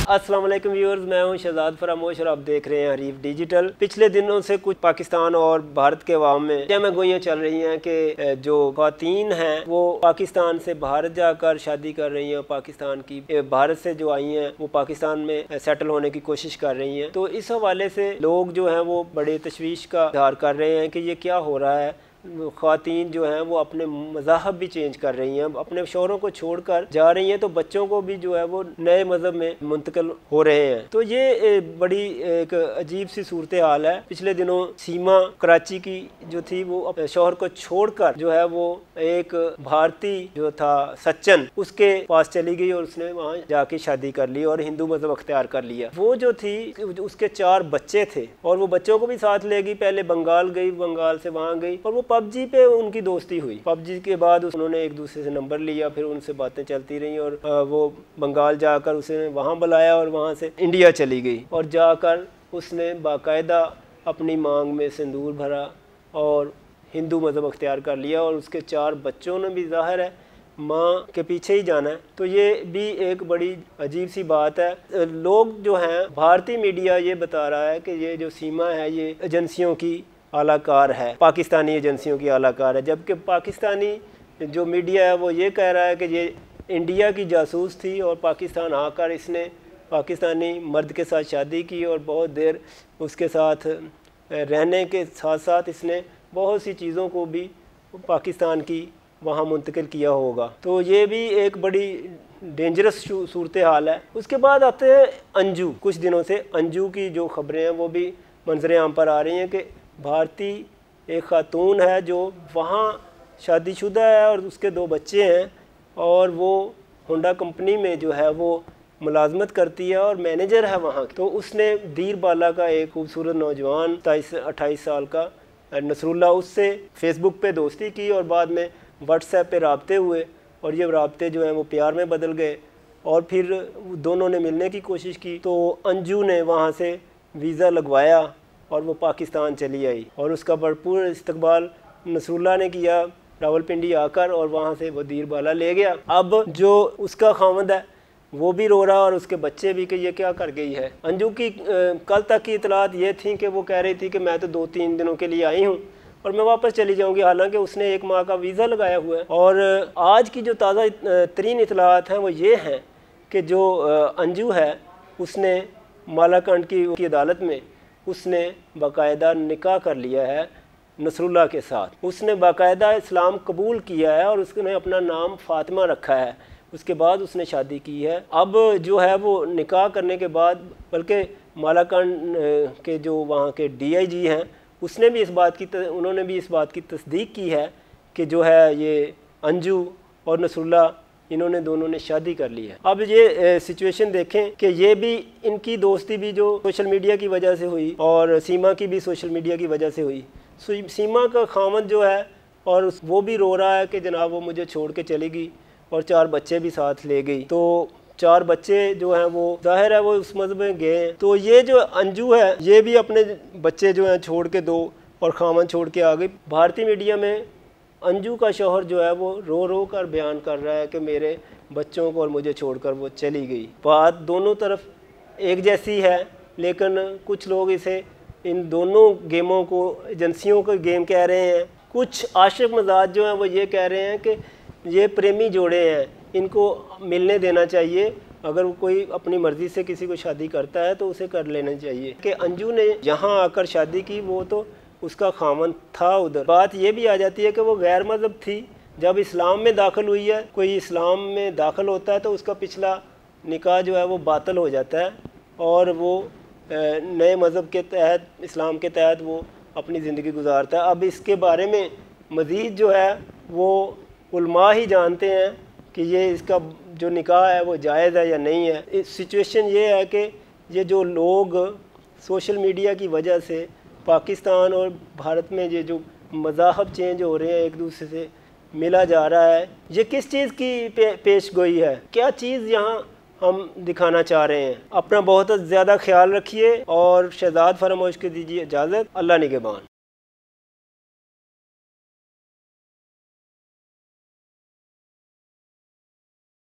अस्सलाम वालेकुम व्यूअर्स, मैं हूं शहजाद फरामोश और आप देख रहे हैं हरीफ डिजिटल। पिछले दिनों से कुछ पाकिस्तान और भारत के अवाम में जमा गोइयाँ चल रही हैं कि जो ख़वातीन हैं वो पाकिस्तान से भारत जाकर शादी कर रही हैं, पाकिस्तान की भारत से जो आई हैं वो पाकिस्तान में सेटल होने की कोशिश कर रही हैं। तो इस हवाले से लोग जो हैं वो बड़े तशवीश का इज़हार कर रहे हैं कि ये क्या हो रहा है। ख़वातीन जो हैं वो अपने मज़हब भी चेंज कर रही हैं, अपने शौहरों को छोड़कर जा रही हैं, तो बच्चों को भी जो है वो नए मज़हब में मुंतकिल हो रहे हैं। तो ये बड़ी एक अजीब सी सूरत हाल है। पिछले दिनों सीमा कराची की जो थी वो अपने शौहर को छोड़कर जो है वो एक भारतीय जो था सच्चन उसके पास चली गई और उसने वहाँ जाके शादी कर ली और हिंदू मज़हब अख्तियार कर लिया। वो जो थी उसके 4 बच्चे थे और वो बच्चों को भी साथ ले गई। पहले बंगाल गई, बंगाल से वहाँ गई और वो पबजी पे उनकी दोस्ती हुई। पबजी के बाद उन्होंने एक दूसरे से नंबर लिया, फिर उनसे बातें चलती रहीं और वो बंगाल जाकर उसे वहाँ बुलाया और वहाँ से इंडिया चली गई और जाकर उसने बाकायदा अपनी मांग में सिंदूर भरा और हिंदू मज़हब अख्तियार कर लिया और उसके 4 बच्चों ने भी ज़ाहिर है माँ के पीछे ही जाना है। तो ये भी एक बड़ी अजीब सी बात है। लोग जो हैं, भारतीय मीडिया ये बता रहा है कि ये जो सीमा है ये एजेंसियों की आलाकार है, पाकिस्तानी एजेंसियों की आलाकार है, जबकि पाकिस्तानी जो मीडिया है वो ये कह रहा है कि ये इंडिया की जासूस थी और पाकिस्तान आकर इसने पाकिस्तानी मर्द के साथ शादी की और बहुत देर उसके साथ रहने के साथ साथ इसने बहुत सी चीज़ों को भी पाकिस्तान की वहाँ मुंतकिल किया होगा। तो ये भी एक बड़ी डेंजरस सूरत हाल है। उसके बाद आते हैं अंजू। कुछ दिनों से अंजू की जो ख़बरें हैं वो भी मंजर आम पर आ रही हैं कि भारतीय एक ख़ातून है जो वहाँ शादीशुदा है और उसके 2 बच्चे हैं और वो होंडा कंपनी में जो है वो मुलाजमत करती है और मैनेजर है वहाँ। तो उसने दीर बाला का एक खूबसूरत नौजवान 28 साल का नसरुल्ला, उससे फेसबुक पे दोस्ती की और बाद में व्हाट्सएप पे राब्ते हुए और ये राब्ते जो हैं वो प्यार में बदल गए और फिर दोनों ने मिलने की कोशिश की। तो अंजू ने वहाँ से वीज़ा लगवाया और वो पाकिस्तान चली आई और उसका भरपूर इस्तकबाल नसरुल्ला ने किया रावलपिंडी आकर और वहाँ से वो दीर बाला ले गया। अब जो उसका खामद है वो भी रो रहा और उसके बच्चे भी कि ये क्या कर गई है। अंजू की कल तक की इतलात ये थी कि वो कह रही थी कि मैं तो 2-3 दिनों के लिए आई हूँ और मैं वापस चली जाऊँगी, हालांकि उसने 1 माह का वीज़ा लगाया हुआ है। और आज की जो ताज़ा तरीन इतलात हैं वो ये हैं कि जो अंजू है उसने मालाकंड की अदालत में उसने बाकायदा निकाह कर लिया है नसरुल्ला के साथ। उसने बाकायदा इस्लाम कबूल किया है और उसने अपना नाम फ़ातिमा रखा है। उसके बाद उसने शादी की है। अब जो है वो निकाह करने के बाद, बल्कि मालाकंड के जो वहाँ के DIG हैं उसने भी उन्होंने भी इस बात की तस्दीक की है कि जो है ये अंजू और नसरुल्ला इन्होंने दोनों ने शादी कर ली है। अब ये सिचुएशन देखें कि ये भी इनकी दोस्ती भी जो सोशल मीडिया की वजह से हुई और सीमा की भी सोशल मीडिया की वजह से हुई। सीमा का खामद जो है और वो भी रो रहा है कि जनाब वो मुझे छोड़ के चली गई और 4 बच्चे भी साथ ले गई। तो 4 बच्चे जो हैं वो ज़ाहिर है वो उस मज़हब में गए हैं। तो ये जो अंजू है ये भी अपने बच्चे जो हैं छोड़ के 2 और खामद छोड़ के आ गई। भारतीय मीडिया में अंजू का शौहर जो है वो रो रो कर बयान कर रहा है कि मेरे बच्चों को और मुझे छोड़कर वो चली गई। बात दोनों तरफ एक जैसी है, लेकिन कुछ लोग इसे इन दोनों गेमों को एजेंसियों का गेम कह रहे हैं। कुछ आशिक मजाज जो हैं वो ये कह रहे हैं कि ये प्रेमी जोड़े हैं, इनको मिलने देना चाहिए। अगर कोई अपनी मर्ज़ी से किसी को शादी करता है तो उसे कर लेना चाहिए। कि अंजू ने यहाँ आकर शादी की, वो तो उसका खामन था उधर। बात ये भी आ जाती है कि वो गैर मज़हब थी। जब इस्लाम में दाखिल हुई है, कोई इस्लाम में दाखिल होता है तो उसका पिछला निकाह जो है वो बातिल हो जाता है और वो नए मज़हब के तहत, इस्लाम के तहत वो अपनी ज़िंदगी गुजारता है। अब इसके बारे में मज़ीद जो है वो उलमा ही जानते हैं कि ये इसका जो निकाह है वो जायज़ है या नहीं है। इस सिचुएशन ये है कि ये जो लोग सोशल मीडिया की वजह से पाकिस्तान और भारत में ये जो मज़ाहब चेंज हो रहे हैं, एक दूसरे से मिला जा रहा है, ये किस चीज़ की पेश गोई है, क्या चीज़ यहाँ हम दिखाना चाह रहे हैं। अपना बहुत ज़्यादा ख्याल रखिए और शहजाद फरामोश को दीजिए इजाज़त। अल्लाह निगहबान।